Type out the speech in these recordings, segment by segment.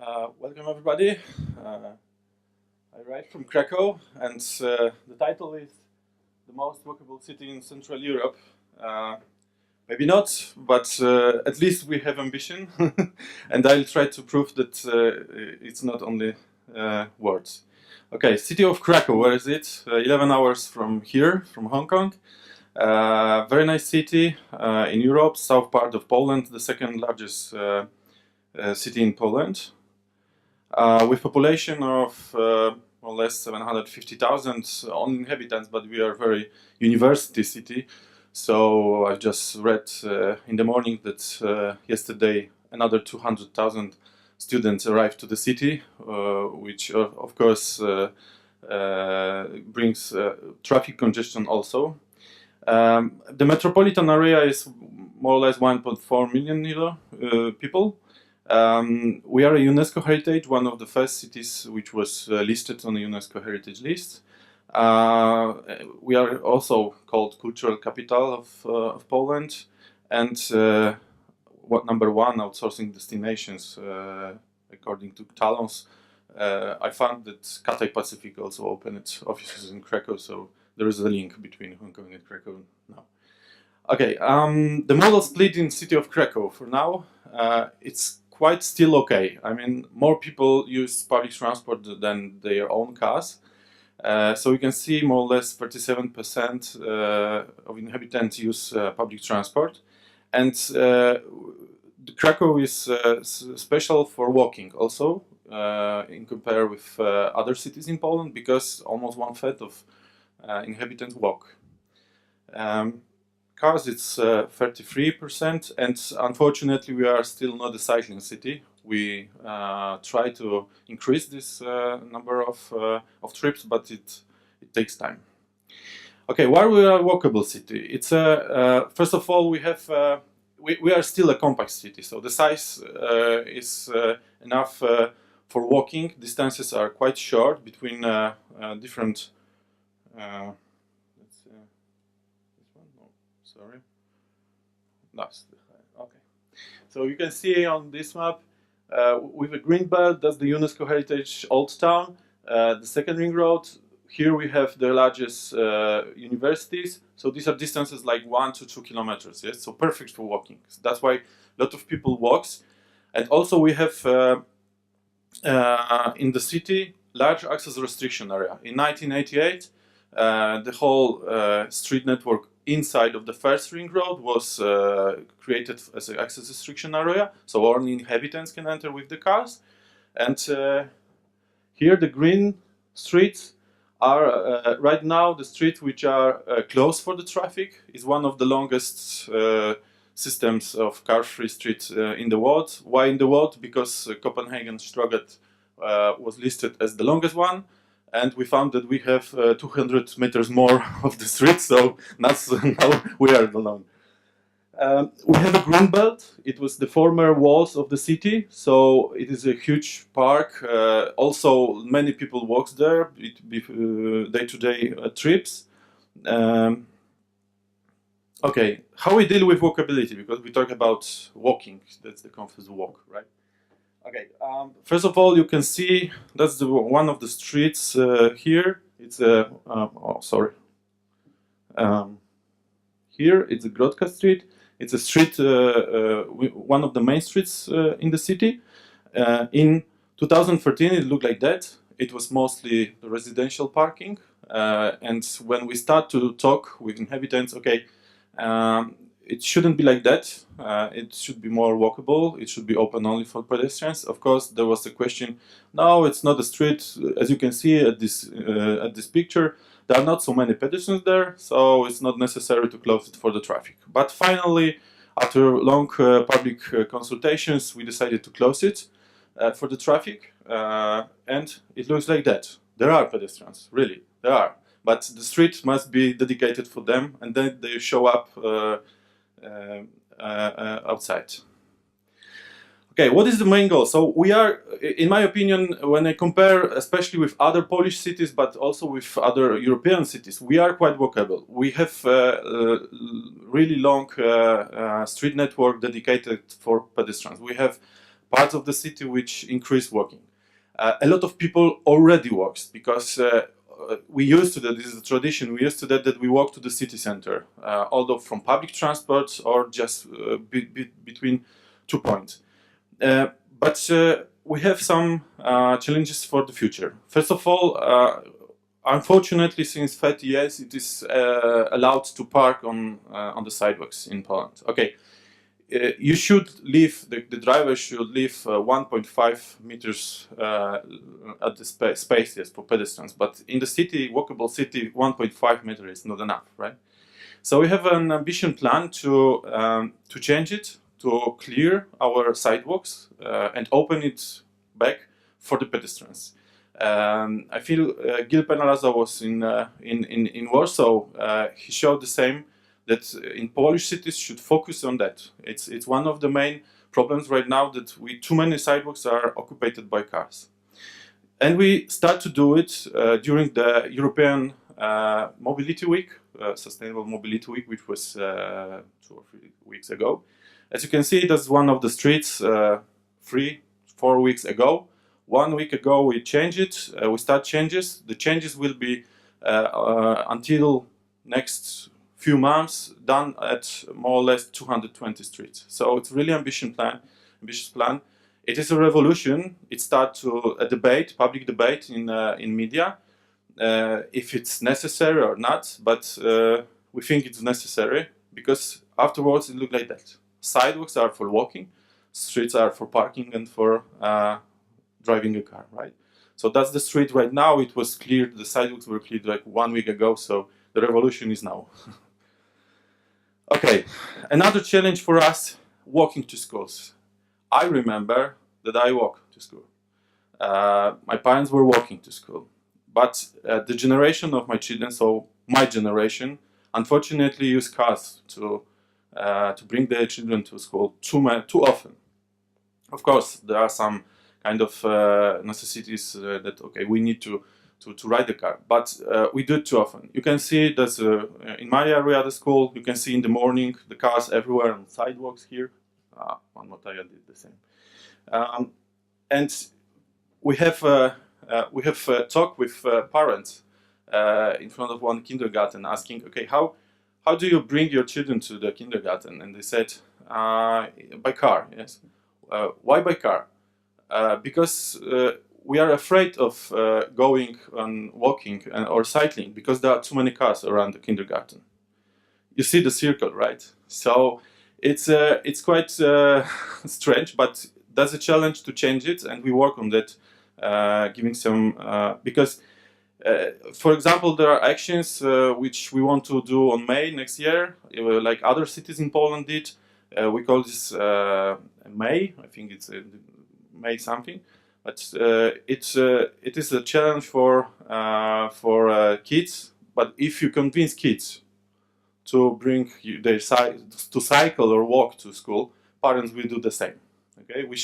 Welcome everybody. I write from Krakow, and the title is "The Most Walkable City in Central Europe." Maybe not, but at least we have ambition, and I'll try to prove that it's not only words. Okay, city of Krakow, where is it? 11 hours from here, from Hong Kong. Very nice city in Europe, south part of Poland, the second largest city in Poland. With population of more or less 750,000 inhabitants, but we are a very university city. So I just read in the morning that yesterday another 200,000 students arrived to the city, which of course brings traffic congestion also. The metropolitan area is more or less 1.4 million people. We are a UNESCO heritage, one of the first cities which was listed on the UNESCO heritage list. We are also called cultural capital of Poland, and number one outsourcing destinations according to Talons. I found that Cathay Pacific also opened its offices in Krakow, so there is a link between Hong Kong and Krakow now. Okay, the model split in city of Krakow for now. It's quite still okay. I mean, more people use public transport than their own cars. So you can see more or less 37% of inhabitants use public transport. And Krakow is special for walking also, in compare with other cities in Poland, because almost 1/3 of inhabitants walk. Cars, it's 33%, and unfortunately we are still not a cycling city. We try to increase this number of trips, but it takes time. Okay, why we are a walkable city? It's first of all, we are still a compact city, so the size is enough for walking. Distances are quite short between different. Sorry. Okay. So you can see on this map with a green belt, that's the UNESCO heritage Old Town. The second ring road. Here we have the largest universities. So these are distances like 1 to 2 kilometers. Yes, so perfect for walking. So that's why a lot of people walks. And also we have in the city large access restriction area. In 1988, the whole street network inside of the first ring road was created as an access restriction area, so only inhabitants can enter with the cars. And here the green streets are right now the streets which are closed for the traffic. Is one of the longest systems of car-free streets in the world. Why in the world? Because Copenhagen Strøget was listed as the longest one. And we found that we have 200 meters more of the street, so now we are alone. We have a green belt. It was the former walls of the city, so it is a huge park. Also, many people walk there, day-to-day trips. Okay, how we deal with walkability, because we talk about walking. That's the conference walk, right? Okay, first of all, you can see that's one of the streets here. It's a, here it's a Grodka Street. It's a street, one of the main streets in the city. In 2013, it looked like that. It was mostly residential parking. And when we start to talk with inhabitants, okay, it shouldn't be like that. It should be more walkable. It should be open only for pedestrians. Of course, there was a question. No, it's not a street. As you can see at this picture, there are not so many pedestrians there, so it's not necessary to close it for the traffic. But finally, after long public consultations, we decided to close it for the traffic, and it looks like that. There are pedestrians, really, there are. But the street must be dedicated for them, and then they show up outside. Okay, what is the main goal? So we are, in my opinion, when I compare, especially with other Polish cities, but also with other European cities, we are quite walkable. We have really long street network dedicated for pedestrians. We have parts of the city which increase walking. A lot of people already walks because we used to that. This is a tradition. We used to that we walk to the city center, although from public transport or just between 2 points. But we have some challenges for the future. First of all, unfortunately, since 30 years, it is allowed to park on the sidewalks in Poland. Okay, you should leave, the driver should leave 1.5 meters at the spaces for pedestrians, but in the city, walkable city, 1.5 meters is not enough, right? So we have an ambition plan to change it, to clear our sidewalks and open it back for the pedestrians. I feel Gil Penalaza was in Warsaw. He showed the same, that in Polish cities should focus on that. It's one of the main problems right now, that too many sidewalks are occupied by cars. And we start to do it during the European Mobility Week, Sustainable Mobility Week, which was 2 or 3 weeks ago. As you can see, that's one of the streets 3-4 weeks ago. 1 week ago we changed it, we start changes. The changes will be until next few months done at more or less 220 streets. So it's really ambitious plan. It is a revolution. It starts to a debate, public debate in media, if it's necessary or not. But we think it's necessary because afterwards it looks like that. Sidewalks are for walking, streets are for parking and for driving a car, right? So that's the street right now. It was cleared. The sidewalks were cleared like 1 week ago. So the revolution is now. Okay, another challenge for us, walking to schools. I remember that I walked to school. My parents were walking to school. But the generation of my children, so my generation, unfortunately use cars to bring their children to school too often. Of course, there are some kind of necessities that, okay, we need to ride the car, but we do it too often. You can see that in my area, the school, you can see in the morning the cars everywhere on sidewalks here. One more time I did the same. And we have talked with parents in front of one kindergarten, asking, okay, how do you bring your children to the kindergarten? And they said, by car. Yes. Why by car? Because we are afraid of going and walking or cycling because there are too many cars around the kindergarten. You see the circle, right? So it's quite strange, but that's a challenge to change it, and we work on that, giving some because. For example, there are actions which we want to do on May next year, like other cities in Poland did. We call this May. I think it's May something, but it is a challenge for kids. But if you convince kids to bring their to cycle or walk to school, parents will do the same. Okay, we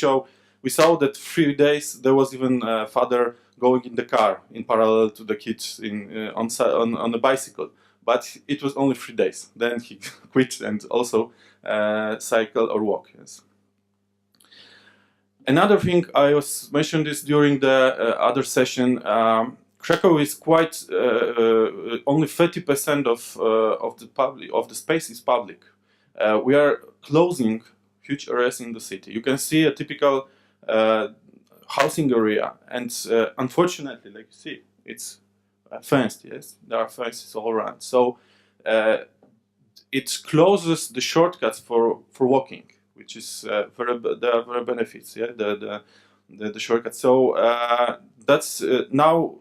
saw that 3 days there was even a father going in the car in parallel to the kids on a bicycle, but it was only 3 days. Then he quit and also cycle or walk. Yes. Another thing I was mentioned this during the other session. Krakow is quite only 30% of the space is public. We are closing huge areas in the city. You can see a typical housing area, and unfortunately, like you see, it's fenced. Yes, there are fences all around. So it closes the shortcuts for walking, which is there are very benefits. Yeah, the shortcuts. So that's now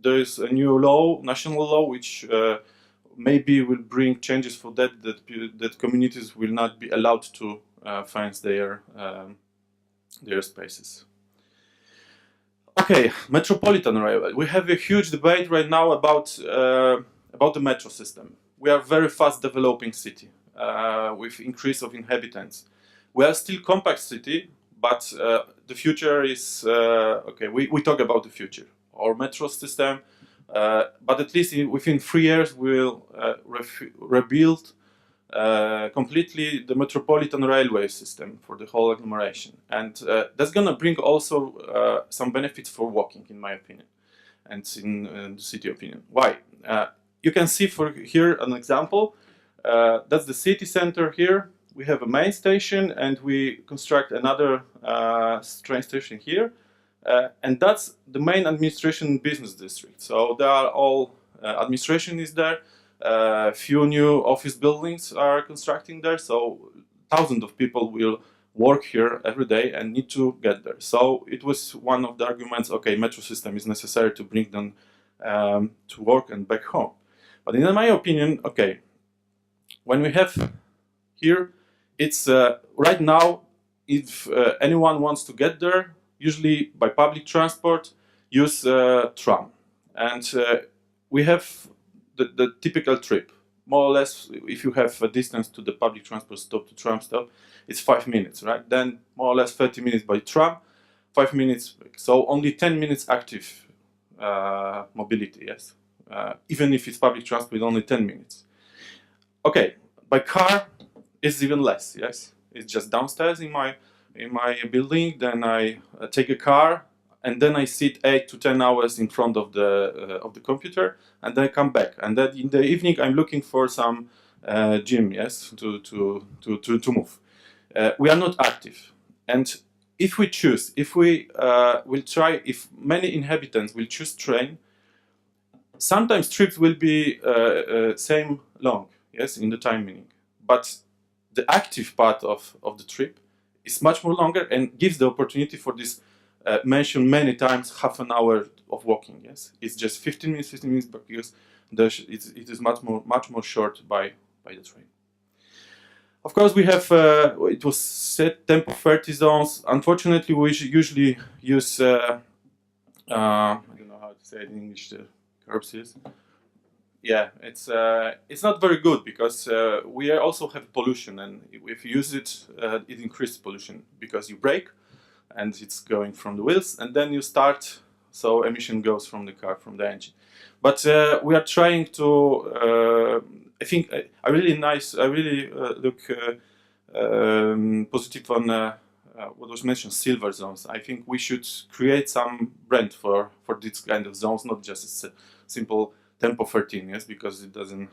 there is a new law, national law, which maybe will bring changes for that communities will not be allowed to fence their spaces. Okay, metropolitan area. We have a huge debate right now about the metro system. We are a very fast developing city with increase of inhabitants. We are still compact city, but the future is okay. We talk about the future, our metro system, but at least within 3 years we'll rebuild completely the metropolitan railway system for the whole agglomeration. And that's going to bring also some benefits for walking, in my opinion, and in the city opinion. Why? You can see for here an example. That's the city center here. We have a main station, and we construct another train station here. And that's the main administration business district. So there are all administration is there. Few new office buildings are constructing there, so thousands of people will work here every day and need to get there. So it was one of the arguments, okay, metro system is necessary to bring them to work and back home. But in my opinion, okay, when we have here, it's right now, if anyone wants to get there, usually by public transport, use tram. And we have the typical trip. More or less, if you have a distance to the public transport stop to tram stop, it's 5 minutes, right? Then more or less 30 minutes by tram, 5 minutes, so only 10 minutes active mobility, yes? Even if it's public transport, only 10 minutes. Okay, by car, it's even less, yes? It's just downstairs in my building, then I take a car, and then I sit 8 to 10 hours in front of the computer, and then I come back. And then in the evening, I'm looking for some gym, yes, to move. We are not active, and if we choose, if we will try, if many inhabitants will choose train, sometimes trips will be same long, yes, in the timing, but the active part of the trip is much more longer and gives the opportunity for this mentioned many times half an hour of walking. Yes, it's just 15 minutes, because it is much more short by the train. Of course, we have it was set tempo 30 zones. Unfortunately, we usually use I don't know how to say it in English. The curbs, yes. Yeah, it's not very good, because we also have pollution, and if you use it, it increases pollution, because you brake, and it's going from the wheels, and then you start, so emission goes from the car, from the engine. But we are trying to. I think I really look positive on what was mentioned, silver zones. I think we should create some brand for this kind of zones, not just a simple tempo 13, yes, because it doesn't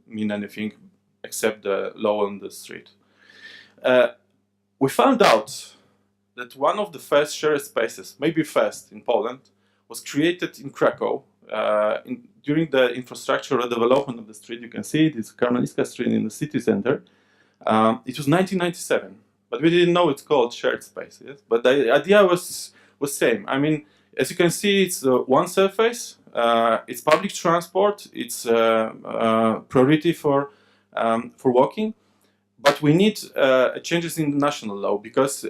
mean anything except the law on the street. We found out that one of the first shared spaces, maybe first in Poland, was created in Krakow during the infrastructure redevelopment of the street. You can see it, it's Karmelicka Street in the city center. It was 1997, but we didn't know it's called shared space. Yes? But the idea was same. I mean, as you can see, it's one surface. It's public transport. It's priority for walking. But we need changes in the national law, because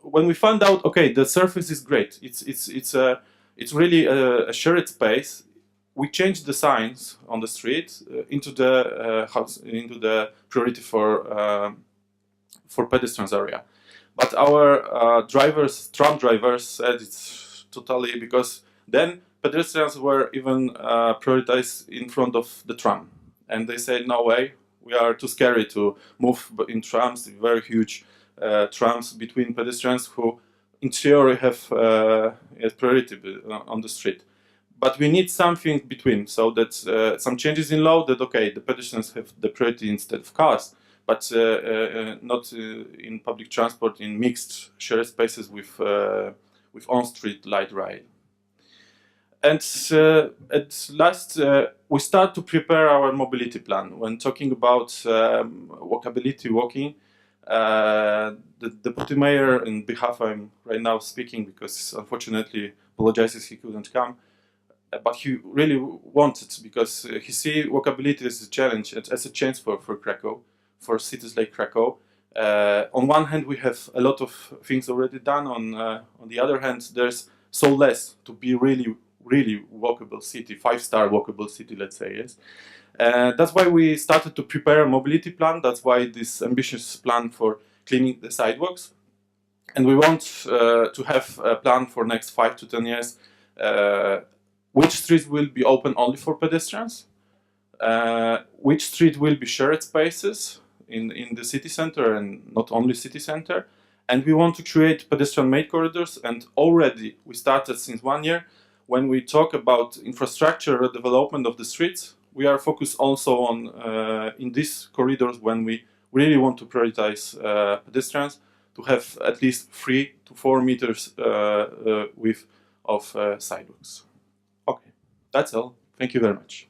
when we found out, okay, the surface is great. It's really a shared space. We changed the signs on the street into the priority for pedestrians area. But our tram drivers said it's totally, because then pedestrians were even prioritized in front of the tram, and they said no way. We are too scary to move in trams, very huge trams between pedestrians who, in theory, have priority on the street. But we need something between, so that some changes in law that, okay, the pedestrians have the priority instead of cars, but not in public transport, in mixed shared spaces with on-street light rail. And at last, we start to prepare our mobility plan. When talking about walkability, walking, the deputy mayor, in behalf I'm right now speaking, because unfortunately apologizes he couldn't come, but he really wanted, because he see walkability as a challenge, as a chance for Krakow, for cities like Krakow. On one hand, we have a lot of things already done. On the other hand, there's so less to be really walkable city, 5-star walkable city, let's say, yes. That's why we started to prepare a mobility plan. That's why this ambitious plan for cleaning the sidewalks. And we want to have a plan for next 5 to 10 years, which streets will be open only for pedestrians, which street will be shared spaces in the city center and not only city center. And we want to create pedestrian-made corridors, and already we started since 1 year. When we talk about infrastructure development of the streets, we are focused also on in these corridors when we really want to prioritize pedestrians to have at least 3 to 4 meters width of sidewalks. Okay, that's all. Thank you very much.